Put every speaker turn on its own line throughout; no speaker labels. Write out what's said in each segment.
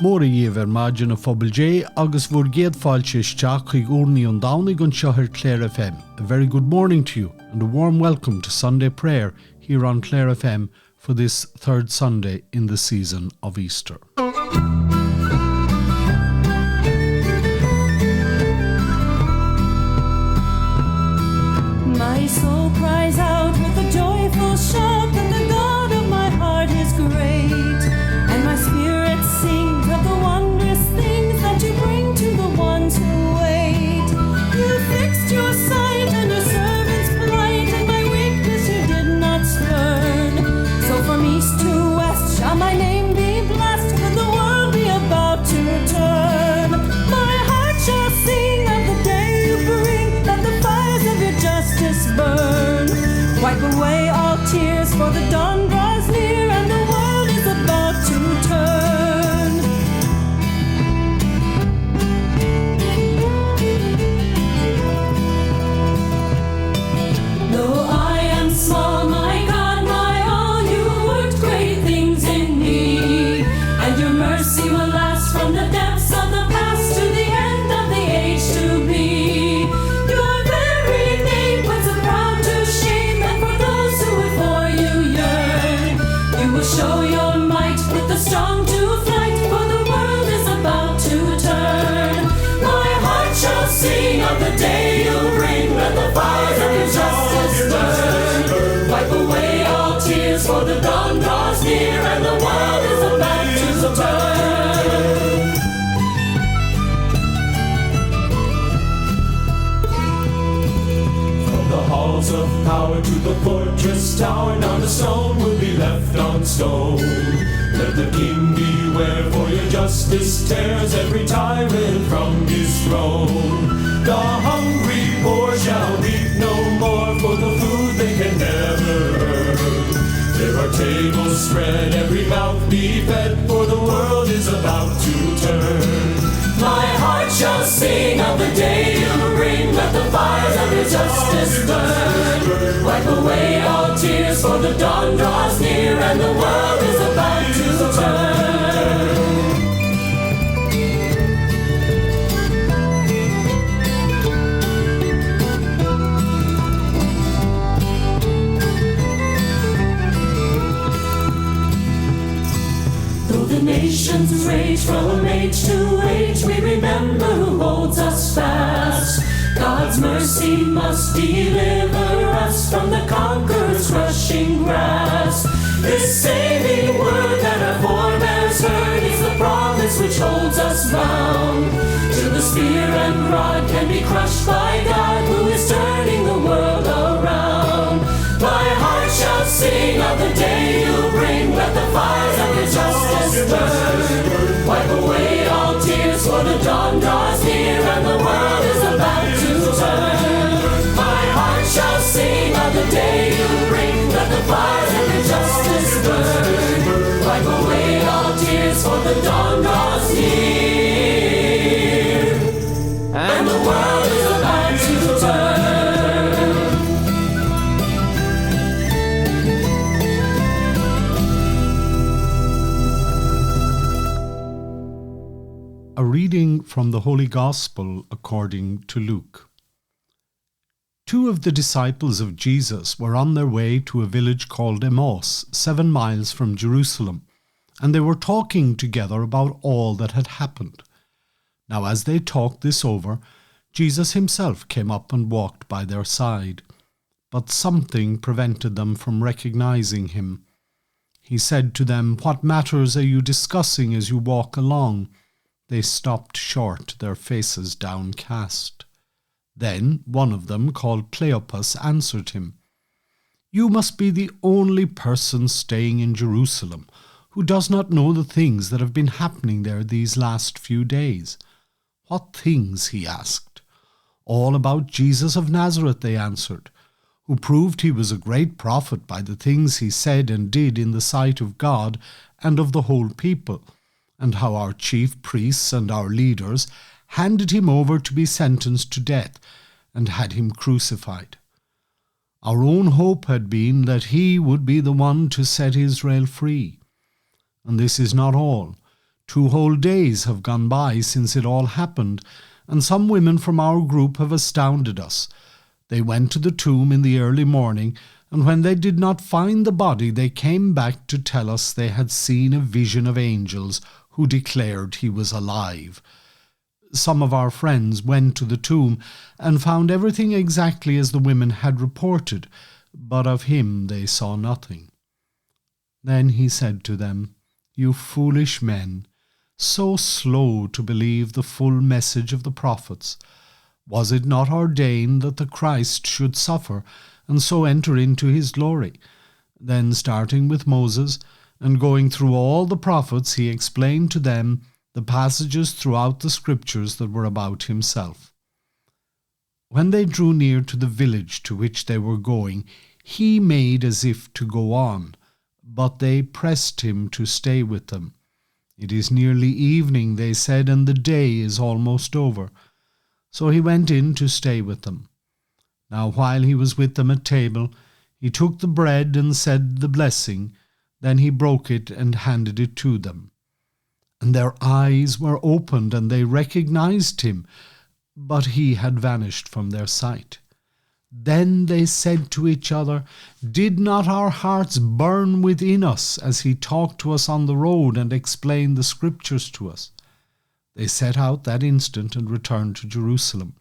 Móra dhéobh maidin a Phobal J agus bhór géad fáilte isteach chuig úrnaí an dánaigh an seothar Clare FM. A very good morning to you and a warm welcome to Sunday prayer here on Clare FM for this third Sunday in the season of Easter.
My soul cries out with a joyful shout that the God of my heart is great, and my spirit sings of the wondrous things that you bring to the ones who wait. You fixed your sight and your servant's plight, and my weakness you did not spurn. So from east to west shall my name be blessed, for the world be about to turn. My heart shall sing of the day you bring, that the fires of your justice burn. Wipe away all tears, for the dawn draws near, and the world is about to turn. Though I am small, my God, my all, you worked great things in me, and your mercy will last from the depths of the past to the end of the age to be. Your very name puts a proud to shame, and for those who would for you yearn, you will show your might, put the strong to flight, for the world is about to turn. My heart shall sing of the day you bring, let the fires of your justice burn. Wipe away all tears, for the dawn draws near, and the world is about to turn.
From the halls of power to the fortress tower, now the stone will be left on stone. Let the king beware, for your justice tears every tyrant from his throne. The hungry poor shall weep no more for the food they can never earn. There are tables spread, every mouth be fed, for the world is about to turn. My heart shall sing of the day you bring, let the fires of your justice burn. Wipe away all tears, for the dawn draws near, and the world is about to turn. Though the nations rage from age to age, we remember who holds us fast. God's mercy must deliver us from the conqueror's crushing grasp. This saving word that our forebears heard is the promise which holds us bound, till the spear and rod can be crushed by God, who is turning the world around. My heart shall sing of the day you bring, let the fires of your justice burn. Wipe away all tears, for the dawn draws near, and the world is about to turn. My heart shall sing of the day you bring, let the fires of your justice burn. Wipe away all tears, for the dawn draws near, and the world is about to turn.
A reading from the Holy Gospel according to Luke. 2 of the disciples of Jesus were on their way to a village called Emmaus, 7 miles from Jerusalem, and they were talking together about all that had happened. Now as they talked this over, Jesus himself came up and walked by their side, but something prevented them from recognizing him. He said to them, "What matters are you discussing as you walk along?" They stopped short, their faces downcast. Then one of them, called Cleopas, answered him, "You must be the only person staying in Jerusalem who does not know the things that have been happening there these last few days." "What things?" he asked. "All about Jesus of Nazareth," they answered, "who proved he was a great prophet by the things he said and did in the sight of God and of the whole people, and how our chief priests and our leaders handed him over to be sentenced to death and had him crucified. Our own hope had been that he would be the one to set Israel free. And this is not all. 2 whole days have gone by since it all happened, and some women from our group have astounded us. They went to the tomb in the early morning, and when they did not find the body, they came back to tell us they had seen a vision of angels who declared he was alive. Some of our friends went to the tomb and found everything exactly as the women had reported, but of him they saw nothing. Then he said to them, "You foolish men, so slow to believe the full message of the prophets. Was it not ordained that the Christ should suffer and so enter into his glory?" Then, starting with Moses and going through all the prophets, he explained to them the passages throughout the scriptures that were about himself. When they drew near to the village to which they were going, he made as if to go on, but they pressed him to stay with them. "It is nearly evening," they said, "and the day is almost over." So he went in to stay with them. Now while he was with them at table, he took the bread and said the blessing. Then he broke it and handed it to them. And their eyes were opened, and they recognized him, but he had vanished from their sight. Then they said to each other, "Did not our hearts burn within us as he talked to us on the road and explained the scriptures to us?" They set out that instant and returned to Jerusalem,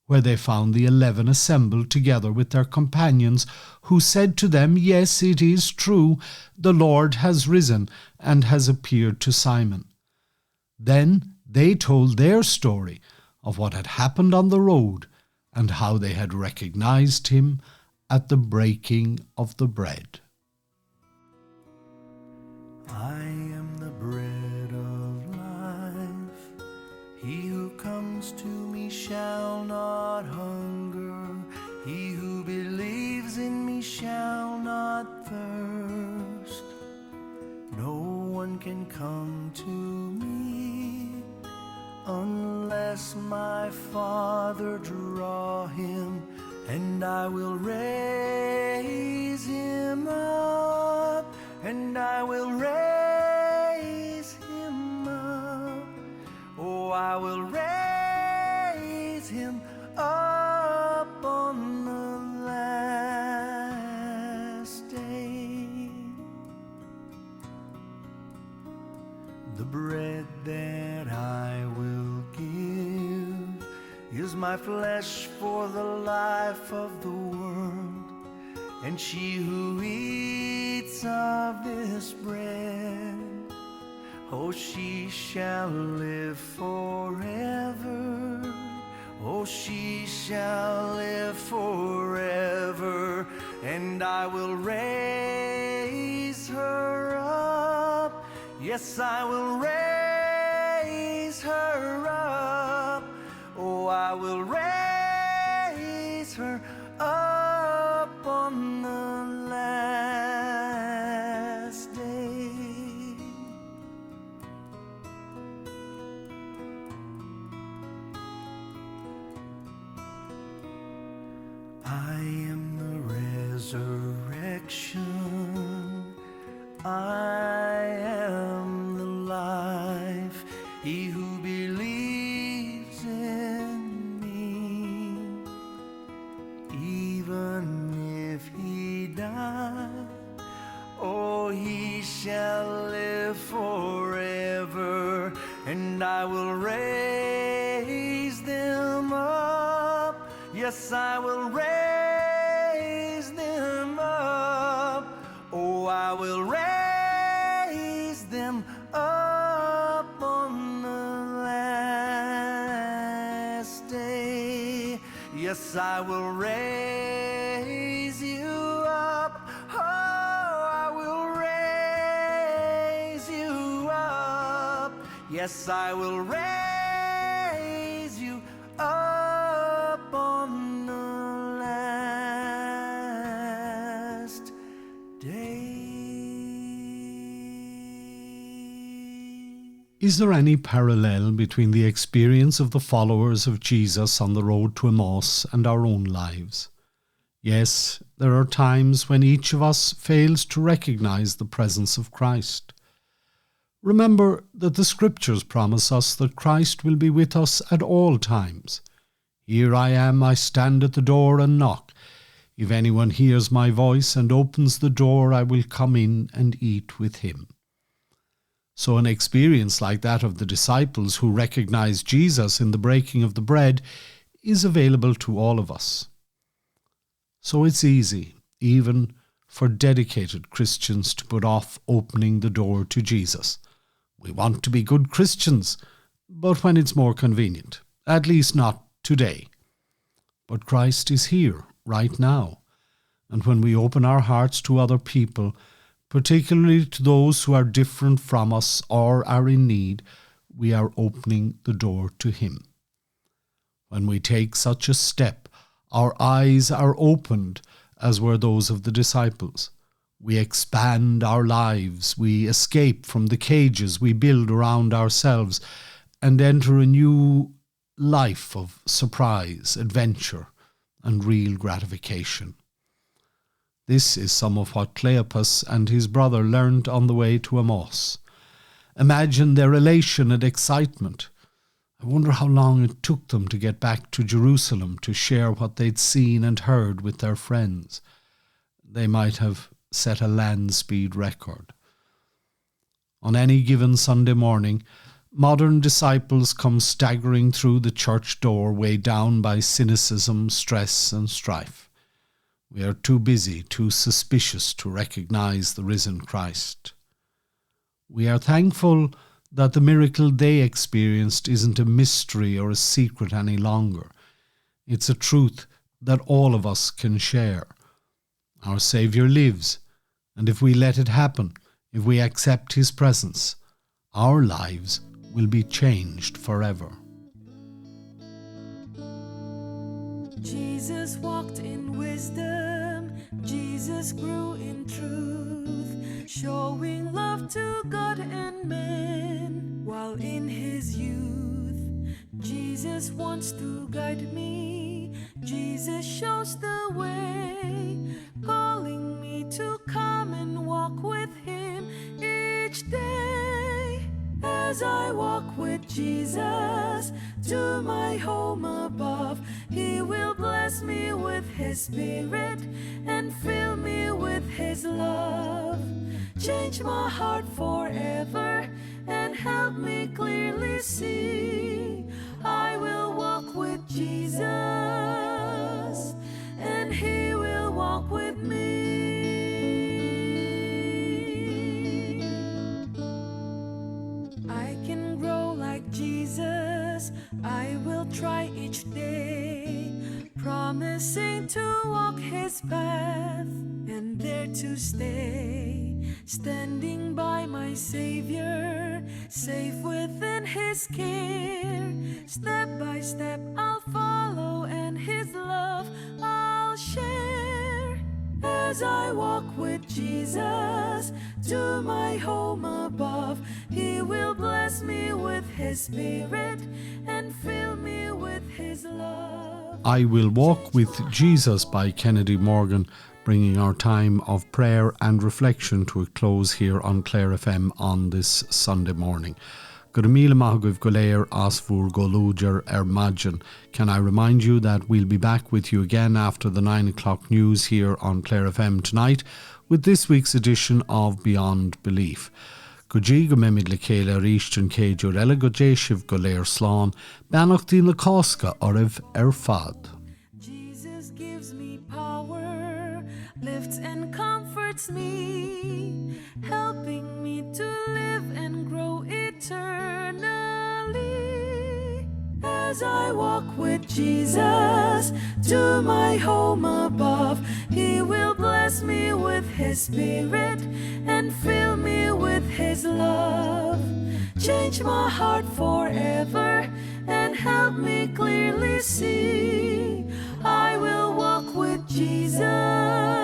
where they found the 11 assembled together with their companions, who said to them, "Yes, it is true, the Lord has risen and has appeared to Simon." Then they told their story of what had happened on the road and how they had recognized him at the breaking of the bread.
I am the bread of life. He who comes to me shall not hunger. He who believes in me shall not thirst. No one can come to me unless my Father draw him, and I will raise him up, and I will raise him up. Oh, I will raise him up on the last day. The bread that I will give is my flesh for the life of the world, and she who eats of this bread, oh, she shall live forever. Oh, she shall live forever, and I will raise her up. Yes, I will raise her up. Oh, I will raise her up on the last day. I am the resurrection. I am the life. He who believes in me, even if he die, oh, he shall live forever, and I will raise them up. Yes, I will raise them up. Oh, I will raise them up on the last day. Yes, I will raise you up. Oh, I will raise you up. Yes, I will raise you up on the last day.
Is there any parallel between the experience of the followers of Jesus on the road to Emmaus and our own lives? Yes, there are times when each of us fails to recognize the presence of Christ. Remember that the Scriptures promise us that Christ will be with us at all times. Here I am, I stand at the door and knock. If anyone hears my voice and opens the door, I will come in and eat with him. So an experience like that of the disciples who recognized Jesus in the breaking of the bread is available to all of us. So it's easy, even for dedicated Christians, to put off opening the door to Jesus. We want to be good Christians, but when it's more convenient, at least not today. But Christ is here, right now, and when we open our hearts to other people, particularly to those who are different from us or are in need, we are opening the door to Him. When we take such a step, our eyes are opened, as were those of the disciples. We expand our lives, we escape from the cages we build around ourselves, and enter a new life of surprise, adventure, and real gratification. This is some of what Cleopas and his brother learned on the way to Emmaus. Imagine their elation and excitement. I wonder how long it took them to get back to Jerusalem to share what they'd seen and heard with their friends. They might have set a land speed record. On any given Sunday morning, modern disciples come staggering through the church door, weighed down by cynicism, stress, and strife. We are too busy, too suspicious to recognize the risen Christ. We are thankful that the miracle they experienced isn't a mystery or a secret any longer. It's a truth that all of us can share. Our Saviour lives, and if we let it happen, if we accept His presence, our lives will be changed forever.
Jesus walked in wisdom, Jesus grew in truth, showing love to God and men while in His youth. Jesus wants to guide me, Jesus shows the way, calling me to come and walk with Him each day. As I walk with Jesus to my home above, He will bless me with His Spirit and fill me with His love. Change my heart forever and help me clearly see. I will walk with Jesus and He will walk with me. I can grow like Jesus, I will try each day, promising to walk His path and there to stay, standing by my Savior, safe within His care. Step by step I'll follow and His love I'll share. As I walk with Jesus to my home above, He will bless me with His Spirit and fill me with His love.
I Will Walk with Jesus by Kennedy Morgan, bringing our time of prayer and reflection to a close here on Clare FM on this Sunday morning. Go míle maith go léir as bhuair go lúidir maidin. Can I remind you that we'll be back with you again after the 9 o'clock news here on Clare FM tonight with this week's edition of Beyond Belief. Go dí go mimid le chéile rístin céidiúr eile go dé sibh go léir slán, beannachtí le cásca oribh fad.
Jesus gives me power, lifts and comforts me, helping me to live and grow eternally. As I walk with Jesus to my home above, He will bless me with His Spirit and fill me with His love. Change my heart forever and help me clearly see. I will walk with Jesus